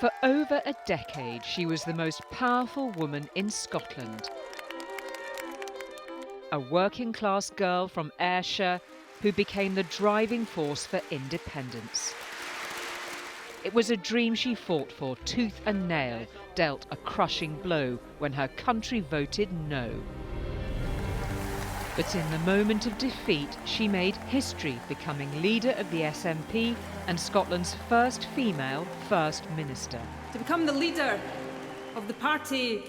For over a decade, she was the most powerful woman in Scotland. A working-class girl from Ayrshire who became the driving force for independence. It was a dream she fought for tooth and nail, dealt a crushing blow when her country voted no. But in the moment of defeat, she made history, becoming leader of the SNP and Scotland's first female First Minister. To become the leader of the party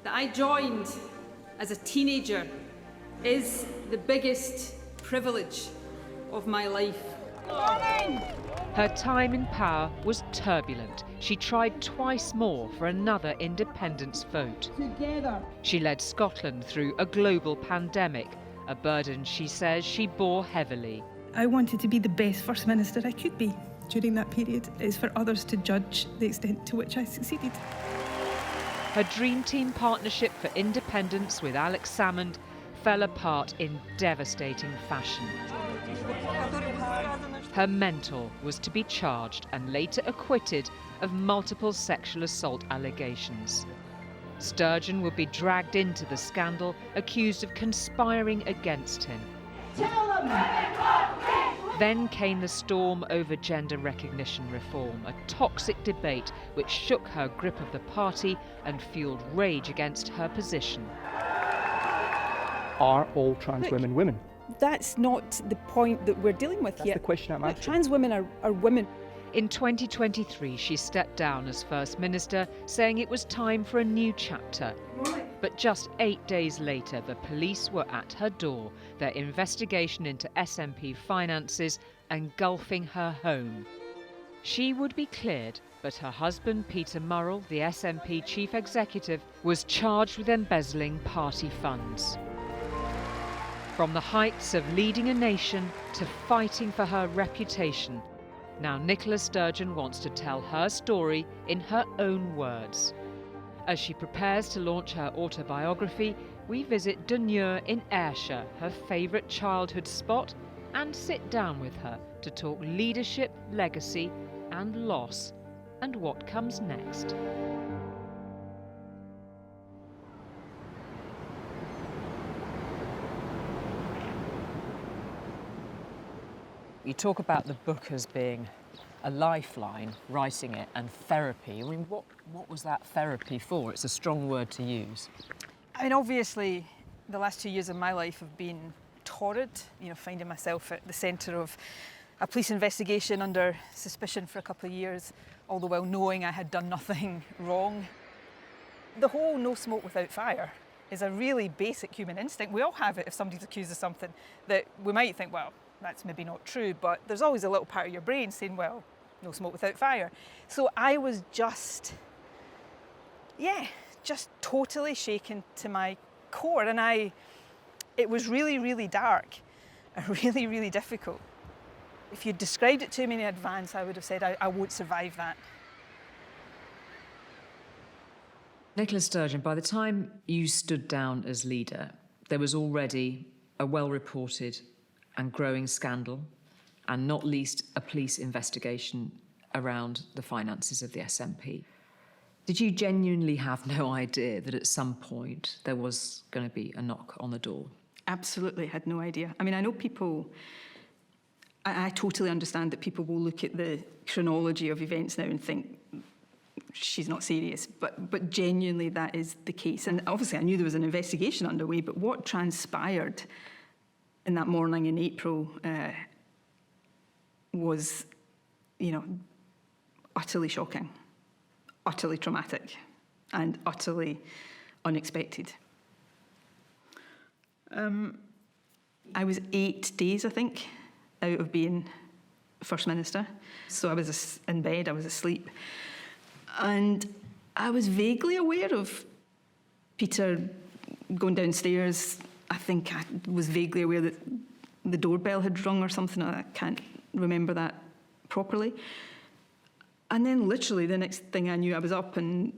that I joined as a teenager is the biggest privilege of my life. Her time in power was turbulent. She tried twice more for another independence vote. Together. She led Scotland through a global pandemic, a burden she says she bore heavily. I wanted to be the best First Minister I could be during that period. It's for others to judge the extent to which I succeeded. Her Dream Team partnership for independence with Alex Salmond fell apart in devastating fashion. Her mentor was to be charged and later acquitted of multiple sexual assault allegations. Sturgeon would be dragged into the scandal, accused of conspiring against him. Then came the storm over gender recognition reform, a toxic debate which shook her grip of the party and fueled rage against her position. Are all trans women women? That's not the point that we're dealing with That's here. the question I'm asking. Trans women are women. In 2023, she stepped down as First Minister, saying it was time for a new chapter. But just 8 days later, the police were at her door, their investigation into SNP finances engulfing her home. She would be cleared, but her husband, Peter Murrell, the SNP chief executive, was charged with embezzling party funds. From the heights of leading a nation to fighting for her reputation, now Nicola Sturgeon wants to tell her story in her own words. As she prepares to launch her autobiography, we visit Dunure in Ayrshire, her favourite childhood spot, and sit down with her to talk leadership, legacy and loss, and what comes next. You talk about the book as being a lifeline, writing it, and therapy. I mean, what was that therapy for? It's a strong word to use. I mean, obviously, the last 2 years of my life have been torrid. You know, finding myself at the centre of a police investigation under suspicion for a couple of years, all the while knowing I had done nothing wrong. The whole no smoke without fire is a really basic human instinct. We all have it if somebody's accused of something that we might think, well, that's maybe not true, but there's always a little part of your brain saying, well, no smoke without fire. So I was just totally shaken to my core. And it was really, really dark and really, really difficult. If you'd described it to me in advance, I would have said, I won't survive that. Nicola Sturgeon, by the time you stood down as leader, there was already a well-reported and growing scandal, and not least a police investigation around the finances of the SNP. Did you genuinely have no idea that at some point there was going to be a knock on the door? Absolutely had no idea. I mean, I know people, I totally understand that people will look at the chronology of events now and think, she's not serious, but genuinely that is the case. And obviously I knew there was an investigation underway, but what transpired in that morning in April was, utterly shocking, utterly traumatic, and utterly unexpected. I was 8 days, I think, out of being First Minister. So I was in bed, I was asleep. And I was vaguely aware of Peter going downstairs. I think I was vaguely aware that the doorbell had rung or something. I can't remember that properly. And then literally the next thing I knew, I was up and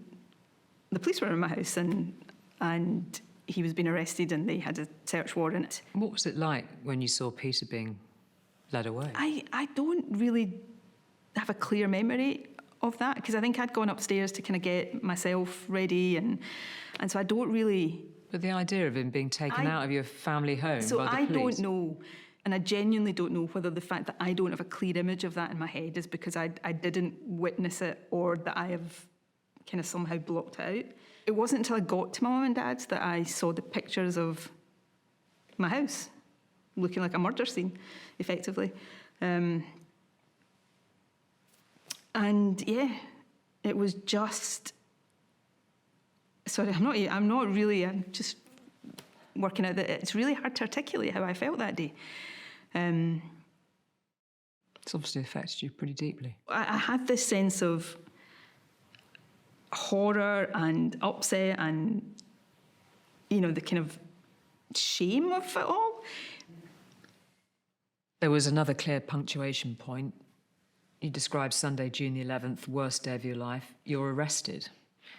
the police were in my house and he was being arrested and they had a search warrant. What was it like when you saw Peter being led away? I don't really have a clear memory of that, because I think I'd gone upstairs to kind of get myself ready, and so I don't really... But the idea of him being taken out of your family home So by the I police... don't know, and I genuinely don't know whether the fact that I don't have a clear image of that in my head is because I didn't witness it, or that I have kind of somehow blocked it out. It wasn't until I got to my mum and dad's that I saw the pictures of my house looking like a murder scene, effectively. And yeah, it was just... Sorry, I'm just working out that it's really hard to articulate how I felt that day. It's obviously affected you pretty deeply. I had this sense of horror and upset and, you know, the kind of shame of it all. There was another clear punctuation point. You described Sunday, June the 11th, worst day of your life. You're arrested.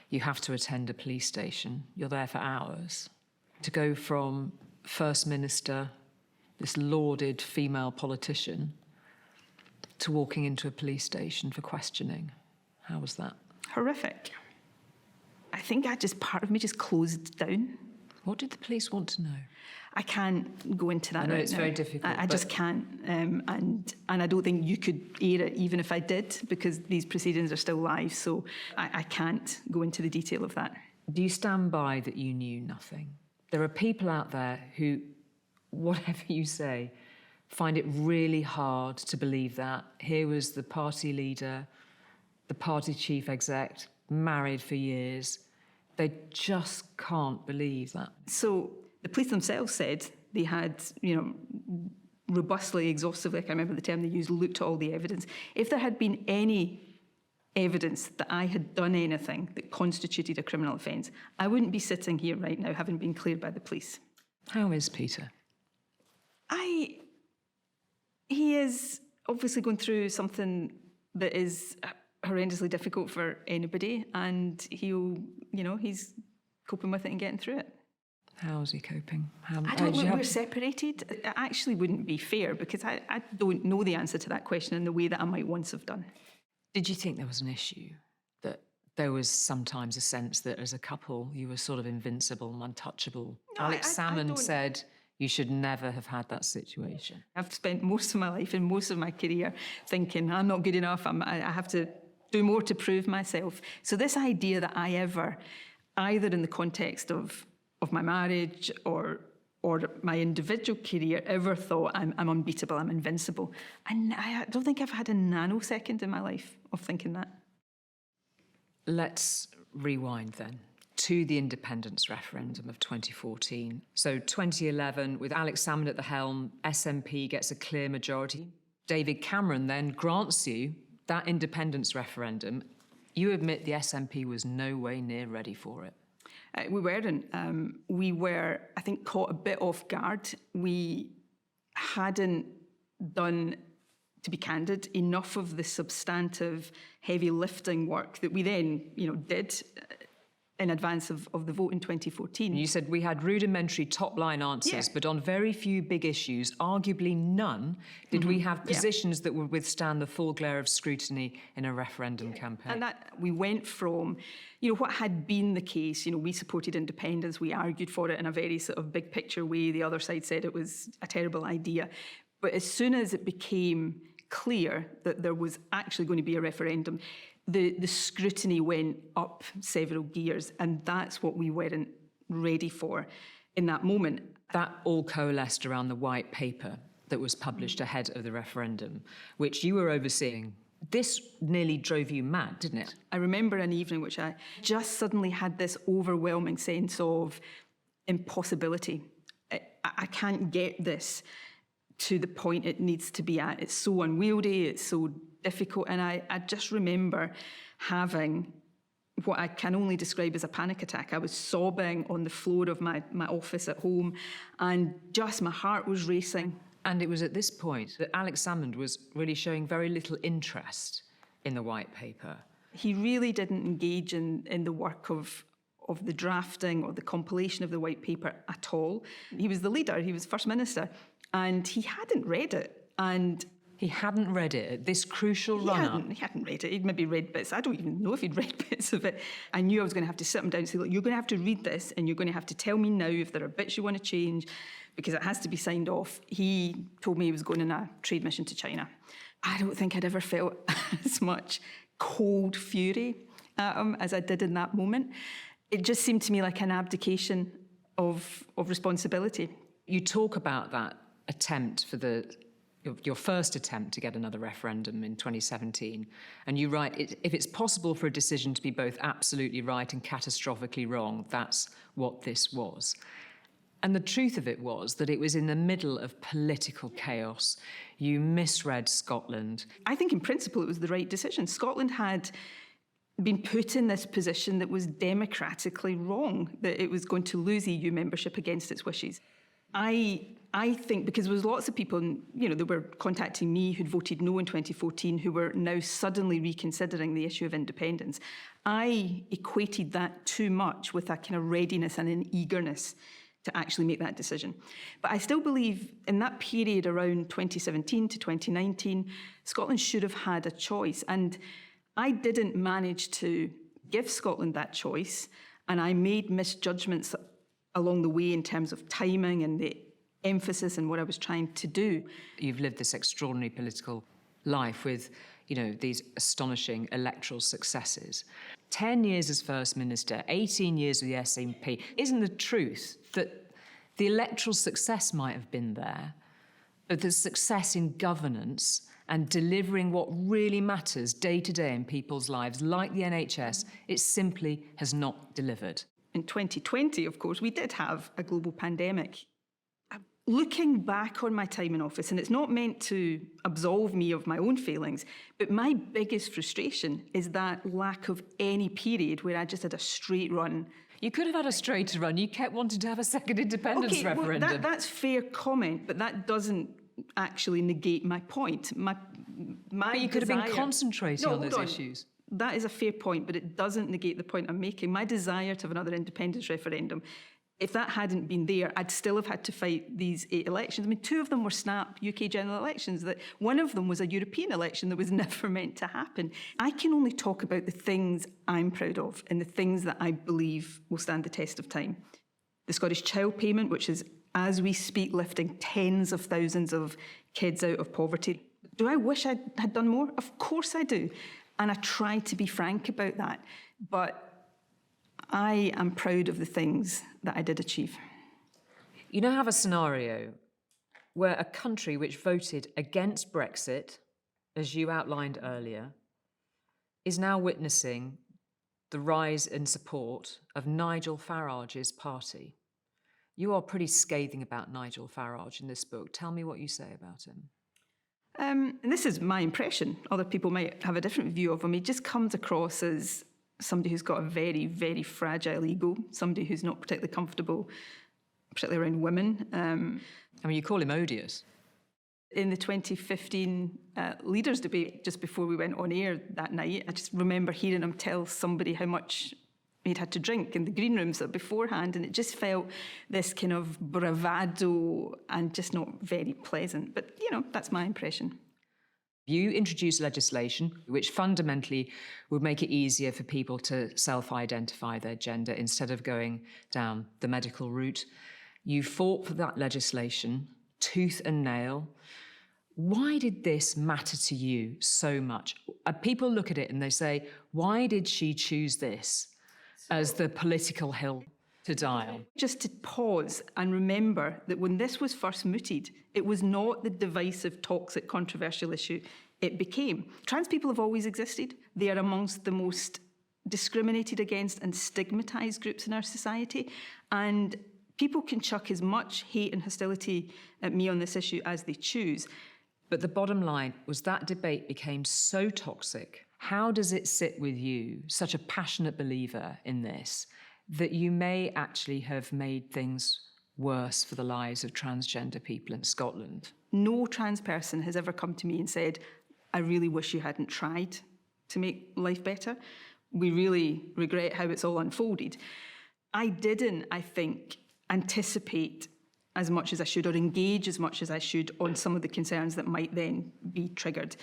You have to attend a police station. You're there for hours. To go from First Minister, this lauded female politician, to walking into a police station for questioning. How was that? Horrific. I think part of me just closed down. What did the police want to know? I can't go into that I know right it's now. very difficult. I just can't. And I don't think you could air it even if I did, because these proceedings are still live, so I can't go into the detail of that. Do you stand by that you knew nothing? There are people out there who, whatever you say, find it really hard to believe that. Here was the party leader, the party chief exec, married for years. They just can't believe that. So the police themselves said they had, robustly, exhaustively, I can't remember the term they used, looked at all the evidence. If there had been any evidence that I had done anything that constituted a criminal offence, I wouldn't be sitting here right now having been cleared by the police. How is Peter? He is obviously going through something that is horrendously difficult for anybody, and he's coping with it and getting through it. How is he coping? I don't know. We're separated. It actually wouldn't be fair, because I don't know the answer to that question in the way that I might once have done. Did you think there was an issue? That there was sometimes a sense that as a couple you were sort of invincible and untouchable? No, Alex Salmond said you should never have had that situation. I've spent most of my life and most of my career thinking I'm not good enough, I have to do more to prove myself. So this idea that I ever, either in the context of my marriage or my individual career, ever thought I'm unbeatable, I'm invincible. And I don't think I've had a nanosecond in my life of thinking that. Let's rewind then to the independence referendum of 2014. So 2011, with Alex Salmond at the helm, SNP gets a clear majority. David Cameron then grants you that independence referendum. You admit the SNP was no way near ready for it. We weren't. We were, I think, caught a bit off guard. We hadn't done, to be candid, enough of the substantive heavy lifting work that we then, did in advance of the vote in 2014. You said we had rudimentary top-line answers, but on very few big issues, arguably none, did we have positions that would withstand the full glare of scrutiny in a referendum campaign. And that we went from, what had been the case, we supported independence, we argued for it in a very sort of big picture way. The other side said it was a terrible idea. But as soon as it became clear that there was actually going to be a referendum, the scrutiny went up several gears, and that's what we weren't ready for in that moment. That all coalesced around the white paper that was published ahead of the referendum, which you were overseeing. This nearly drove you mad, didn't it? I remember an evening which I just suddenly had this overwhelming sense of impossibility. I can't get this to the point it needs to be at. It's so unwieldy, it's so difficult, and I just remember having what I can only describe as a panic attack. I was sobbing on the floor of my office at home, and just my heart was racing. And it was at this point that Alex Salmond was really showing very little interest in the white paper. He really didn't engage in the work of the drafting or the compilation of the white paper at all. He was the leader, he was First Minister, and he hadn't read it. And He hadn't read it at this crucial run-up? He hadn't read it. He'd maybe read bits. I don't even know if he'd read bits of it. I knew I was going to have to sit him down and say, look, you're going to have to read this and you're going to have to tell me now if there are bits you want to change because it has to be signed off. He told me he was going on a trade mission to China. I don't think I'd ever felt as much cold fury at him as I did in that moment. It just seemed to me like an abdication of responsibility. You talk about that attempt for your first attempt to get another referendum in 2017, and you write, if it's possible for a decision to be both absolutely right and catastrophically wrong, that's what this was. And the truth of it was that it was in the middle of political chaos. You misread Scotland. I think in principle it was the right decision. Scotland had been put in this position that was democratically wrong, that it was going to lose EU membership against its wishes. I think, because there was lots of people, that were contacting me who'd voted no in 2014 who were now suddenly reconsidering the issue of independence. I equated that too much with a kind of readiness and an eagerness to actually make that decision. But I still believe in that period around 2017 to 2019, Scotland should have had a choice. And I didn't manage to give Scotland that choice, and I made misjudgments along the way in terms of timing and the emphasis and what I was trying to do. You've lived this extraordinary political life with, these astonishing electoral successes. 10 years as First Minister, 18 years with the SNP. Isn't the truth that the electoral success might have been there, but the success in governance and delivering what really matters day to day in people's lives, like the NHS, it simply has not delivered? In 2020, of course, we did have a global pandemic. Looking back on my time in office, and it's not meant to absolve me of my own failings, but my biggest frustration is that lack of any period where I just had a straight run. You could have had a straighter run. You kept wanting to have a second independence referendum. Well, that's fair comment, but that doesn't actually negate my point. But you could have been concentrating on those issues. That is a fair point, but it doesn't negate the point I'm making. My desire to have another independence referendum, if that hadn't been there, I'd still have had to fight these 8 elections. I mean, 2 of them were snap UK general elections. That one of them was a European election that was never meant to happen. I can only talk about the things I'm proud of and the things that I believe will stand the test of time. The Scottish Child Payment, which is, as we speak, lifting tens of thousands of kids out of poverty. Do I wish I had done more? Of course I do. And I try to be frank about that. But I am proud of the things that I did achieve. You now have a scenario where a country which voted against Brexit, as you outlined earlier, is now witnessing the rise in support of Nigel Farage's party. You are pretty scathing about Nigel Farage in this book. Tell me what you say about him. And this is my impression. Other people might have a different view of him. He just comes across as somebody who's got a very, very fragile ego, somebody who's not particularly comfortable, particularly around women. I mean, you call him odious. In the 2015 leaders' debate, just before we went on air that night, I just remember hearing him tell somebody how much he'd had to drink in the green rooms beforehand, and it just felt this kind of bravado and just not very pleasant. But, that's my impression. You introduced legislation which fundamentally would make it easier for people to self-identify their gender instead of going down the medical route. You fought for that legislation, tooth and nail. Why did this matter to you so much? People look at it and they say, why did she choose this as the political hill to die on? Just to pause and remember that when this was first mooted, it was not the divisive, toxic, controversial issue it became. Trans people have always existed. They are amongst the most discriminated against and stigmatised groups in our society. And people can chuck as much hate and hostility at me on this issue as they choose. But the bottom line was that debate became so toxic. How does it sit with you, such a passionate believer in this, that you may actually have made things worse for the lives of transgender people in Scotland? No trans person has ever come to me and said, I really wish you hadn't tried to make life better. We really regret how it's all unfolded. I didn't, I think, anticipate as much as I should, or engage as much as I should on some of the concerns that might then be triggered.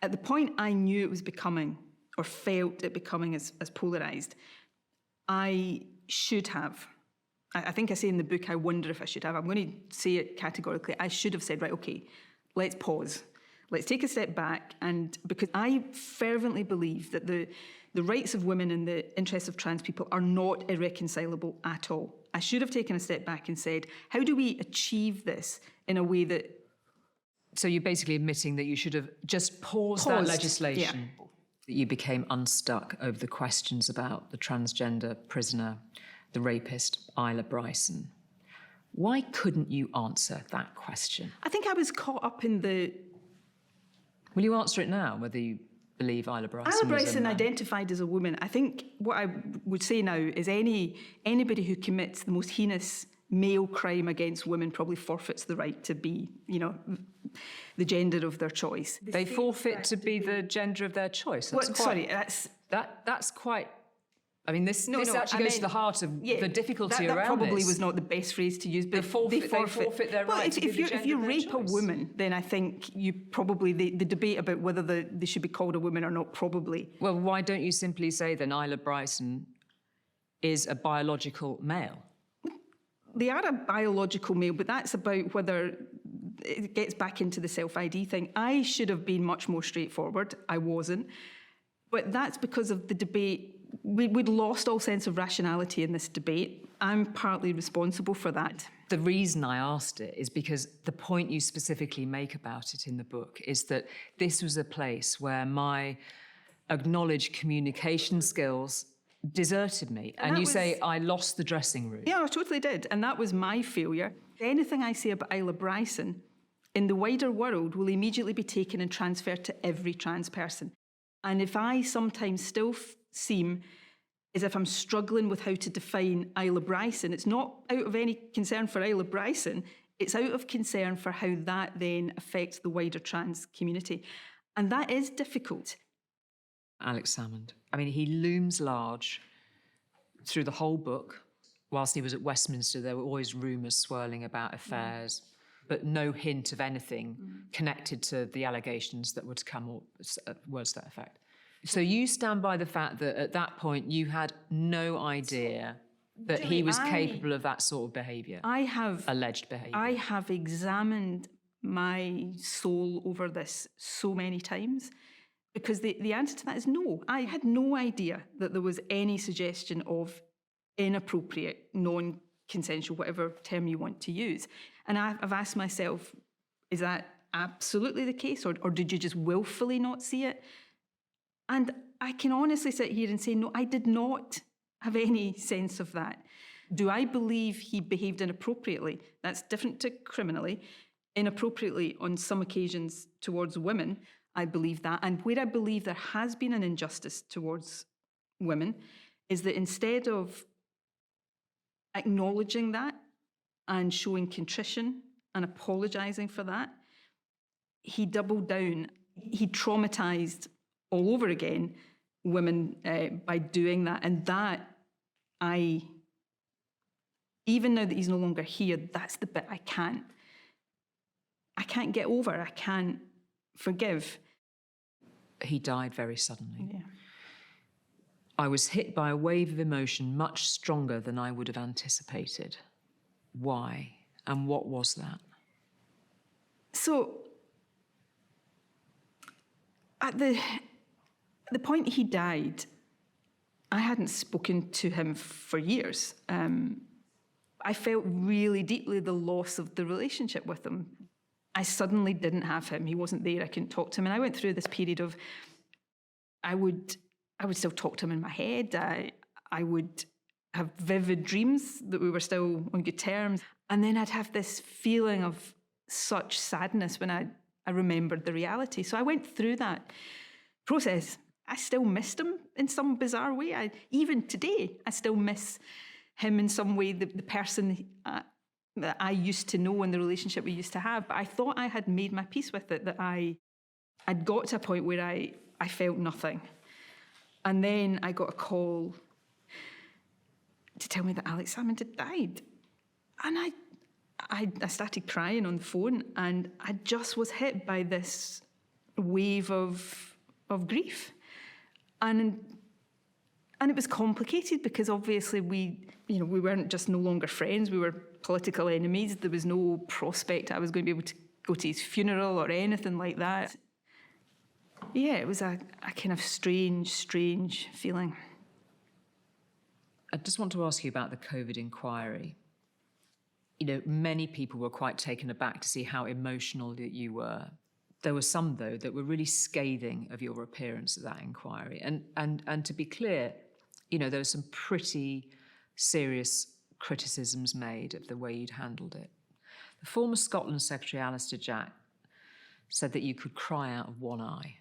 At the point I knew it was becoming, or felt it becoming as polarised, I should have. I think I say in the book, I wonder if I should have. I'm going to say it categorically. I should have said, right, okay, let's pause. Let's take a step back. And because I fervently believe that the rights of women and the interests of trans people are not irreconcilable at all. I should have taken a step back and said, how do we achieve this in a way that... So you're basically admitting that you should have just paused that legislation, that you became unstuck over the questions about the transgender prisoner, the rapist, Isla Bryson. Why couldn't you answer that question? I think I was caught up in the... Will you answer it now, whether you believe Isla Bryson Isla Bryson identified as a woman. I think what I would say now is anybody who commits the most heinous male crime against women probably forfeits the right to be, the gender of their choice. They forfeit to be the gender of their choice. That's quite... I mean, this actually goes to the heart of the difficulty around this. That probably was not the best phrase to use, but they forfeit their right to be the gender of their choice. If you rape a woman, then I think you probably, the debate about whether they should be called a woman or not, probably. Well, why don't you simply say then Isla Bryson is a biological male? They are a biological male, but that's about whether it gets back into the self-ID thing. I should have been much more straightforward. I wasn't. But that's because of the debate. We'd lost all sense of rationality in this debate. I'm partly responsible for that. The reason I asked it is because the point you specifically make about it in the book is that this was a place where my acknowledged communication skills deserted me. And you say I lost the dressing room. Yeah, I totally did. And that was my failure. Anything I say about Isla Bryson in the wider world will immediately be taken and transferred to every trans person. And if I sometimes still seem as if I'm struggling with how to define Isla Bryson, it's not out of any concern for Isla Bryson, it's out of concern for how that then affects the wider trans community. And that is difficult. Alex Salmond, I mean, he looms large through the whole book. Whilst he was at Westminster, there were always rumours swirling about affairs, but no hint of anything connected to the allegations that would come, or words to that effect. So you stand by the fact that at that point you had no idea that Julie, he was capable of that sort of behaviour? Alleged behaviour. I have examined my soul over this so many times, because the answer to that is no. I had no idea that there was any suggestion of inappropriate, non-consensual, whatever term you want to use. And I've asked myself, is that absolutely the case, or did you just willfully not see it? And I can honestly sit here and say, no, I did not have any sense of that. Do I believe he behaved inappropriately? That's different to criminally. Inappropriately on some occasions towards women, I believe that. And where I believe there has been an injustice towards women is that instead of acknowledging that and showing contrition and apologising for that, he doubled down. He traumatised all over again women by doing that. And that, even now that he's no longer here, that's the bit I can't get over. I can't forgive. He died very suddenly. Yeah. I was hit by a wave of emotion much stronger than I would have anticipated. Why? And what was that? So, at the point he died, I hadn't spoken to him for years. I felt really deeply the loss of the relationship with him. I suddenly didn't have him. He wasn't there. I couldn't talk to him. And I went through this period of, I would still talk to him in my head. I would have vivid dreams that we were still on good terms. And then I'd have this feeling of such sadness when I remembered the reality. So I went through that process. I still missed him in some bizarre way. Even today, I still miss him in some way, the person that I used to know and the relationship we used to have. But I thought I had made my peace with it, that I'd got to a point where I felt nothing. And then I got a call to tell me that Alex Salmond had died. And I started crying on the phone, and I just was hit by this wave of grief. And it was complicated because obviously we weren't just no longer friends, we were political enemies. There was no prospect I was going to be able to go to his funeral or anything like that. Yeah, it was a kind of strange feeling. I just want to ask you about the COVID inquiry. Many people were quite taken aback to see how emotional that you were. There were some, though, that were really scathing of your appearance at that inquiry. And to be clear, there were some pretty serious criticisms made of the way you'd handled it. The former Scotland Secretary, Alistair Jack, said that you could cry out of one eye.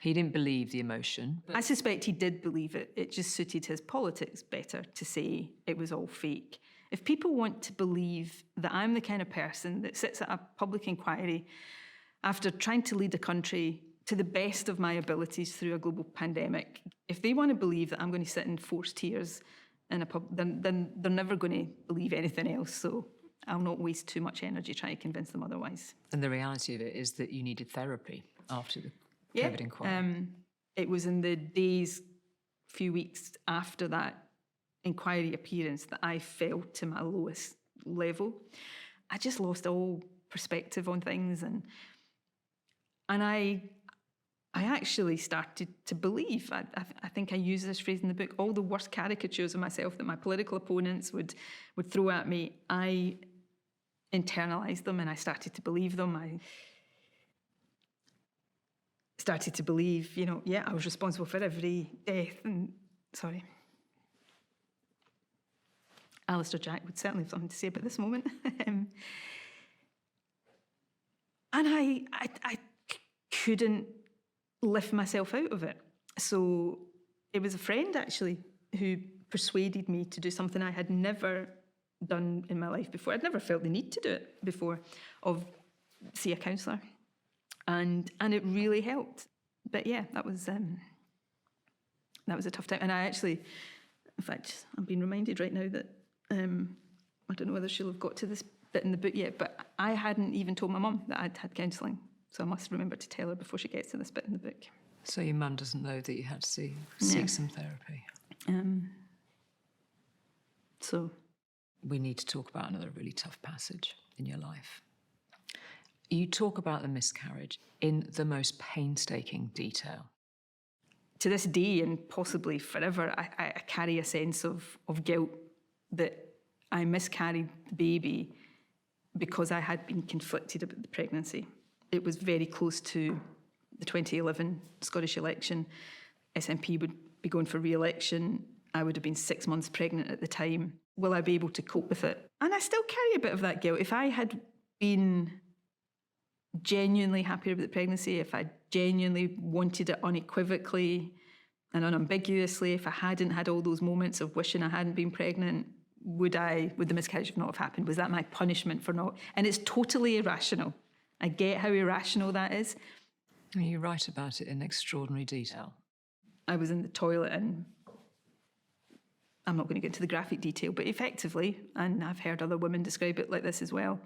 He didn't believe the emotion. I suspect he did believe it. It just suited his politics better to say it was all fake. If people want to believe that I'm the kind of person that sits at a public inquiry after trying to lead a country to the best of my abilities through a global pandemic, if they want to believe that I'm going to sit and force tears in a pub, then they're never going to believe anything else. So I'll not waste too much energy trying to convince them otherwise. And the reality of it is that you needed therapy after the COVID inquiry. It was in the days, few weeks after that inquiry appearance that I fell to my lowest level. I just lost all perspective on things, and I actually started to believe. I think I use this phrase in the book. All the worst caricatures of myself that my political opponents would throw at me, I internalised them, and I started to believe them. I started to believe, I was responsible for every death. And Alistair Jack would certainly have something to say about this moment. And I couldn't lift myself out of it. So it was a friend, actually, who persuaded me to do something I had never done in my life before. I'd never felt the need to do it before, of see a counsellor. And it really helped. But yeah, that was a tough time. And I actually, in fact, I'm being reminded right now that I don't know whether she'll have got to this bit in the book yet, but I hadn't even told my mum that I'd had counselling. So I must remember to tell her before she gets to this bit in the book. So your mum doesn't know that you had to seek some therapy? So we need to talk about another really tough passage in your life. You talk about the miscarriage in the most painstaking detail. To this day, and possibly forever, I carry a sense of guilt that I miscarried the baby because I had been conflicted about the pregnancy. It was very close to the 2011 Scottish election. SNP would be going for re-election. I would have been 6 months pregnant at the time. Will I be able to cope with it? And I still carry a bit of that guilt. If I had been genuinely happy about the pregnancy, if I genuinely wanted it unequivocally and unambiguously, if I hadn't had all those moments of wishing I hadn't been pregnant, would the miscarriage not have happened? Was that my punishment for not? And it's totally irrational. I get how irrational that is. You write about it in extraordinary detail. I was in the toilet, and I'm not going to get into the graphic detail, but effectively, and I've heard other women describe it like this as well,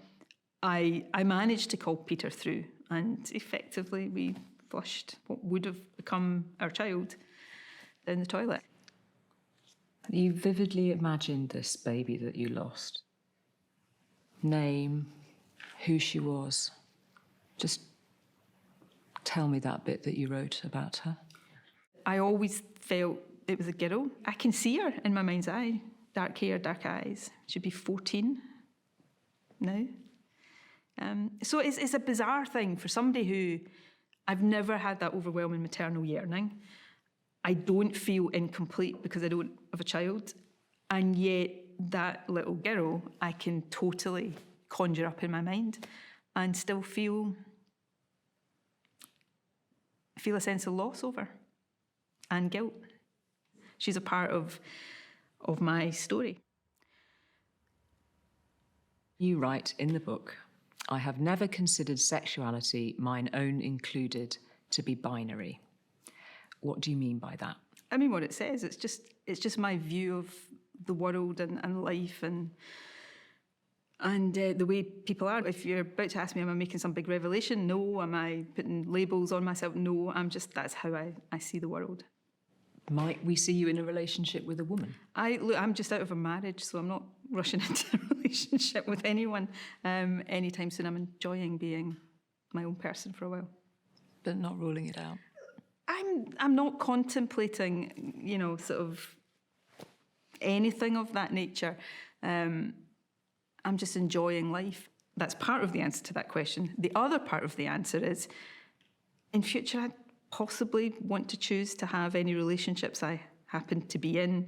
I managed to call Peter through, and effectively we flushed what would have become our child down the toilet. You vividly imagined this baby that you lost. Name, who she was. Just tell me that bit that you wrote about her. I always felt it was a girl. I can see her in my mind's eye. Dark hair, dark eyes. She'd be 14 now. So it's a bizarre thing for somebody who, I've never had that overwhelming maternal yearning. I don't feel incomplete because I don't have a child. And yet that little girl I can totally conjure up in my mind and still feel a sense of loss over and guilt. She's a part of my story. You write in the book, I have never considered sexuality, mine own included, to be binary. What do you mean by that? I mean, what it says, it's just my view of the world and life, and And the way people are, if you're about to ask me, am I making some big revelation? No. Am I putting labels on myself? No. That's how I see the world. Might we see you in a relationship with a woman? I'm just out of a marriage, so I'm not rushing into a relationship with anyone anytime soon. I'm enjoying being my own person for a while. But not ruling it out? I'm not contemplating, sort of anything of that nature. I'm just enjoying life. That's part of the answer to that question. The other part of the answer is, in future, I possibly want to choose to have any relationships I happen to be in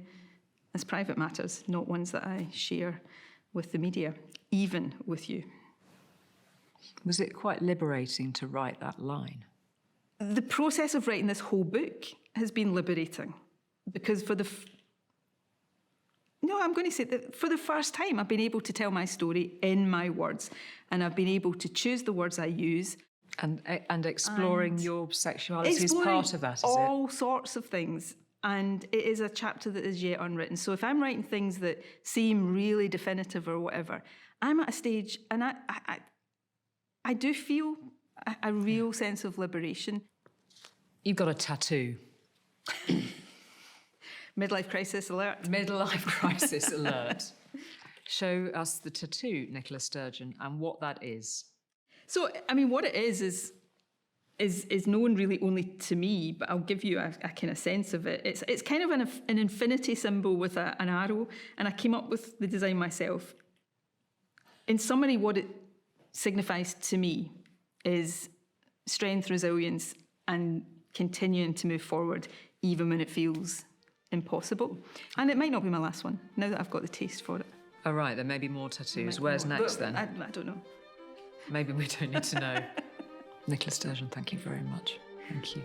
as private matters, not ones that I share with the media, even with you. Was it quite liberating to write that line? The process of writing this whole book has been liberating because I'm going to say that for the first time, I've been able to tell my story in my words, and I've been able to choose the words I use. And exploring your sexuality is part of that, is it? All sorts of things. And it is a chapter that is yet unwritten. So if I'm writing things that seem really definitive or whatever, I'm at a stage, and I do feel a real sense of liberation. You've got a tattoo. Midlife crisis alert. Midlife crisis alert. Show us the tattoo, Nicola Sturgeon, and what that is. So, what it is known really only to me, but I'll give you a kind of sense of it. It's kind of an infinity symbol with an arrow, and I came up with the design myself. In summary, what it signifies to me is strength, resilience, and continuing to move forward, even when it feels impossible. And it might not be my last one, now that I've got the taste for it. Oh, right, there may be more tattoos. Where's next, then? I don't know. Maybe we don't need to know. Nicola Sturgeon, thank you very much. Thank you.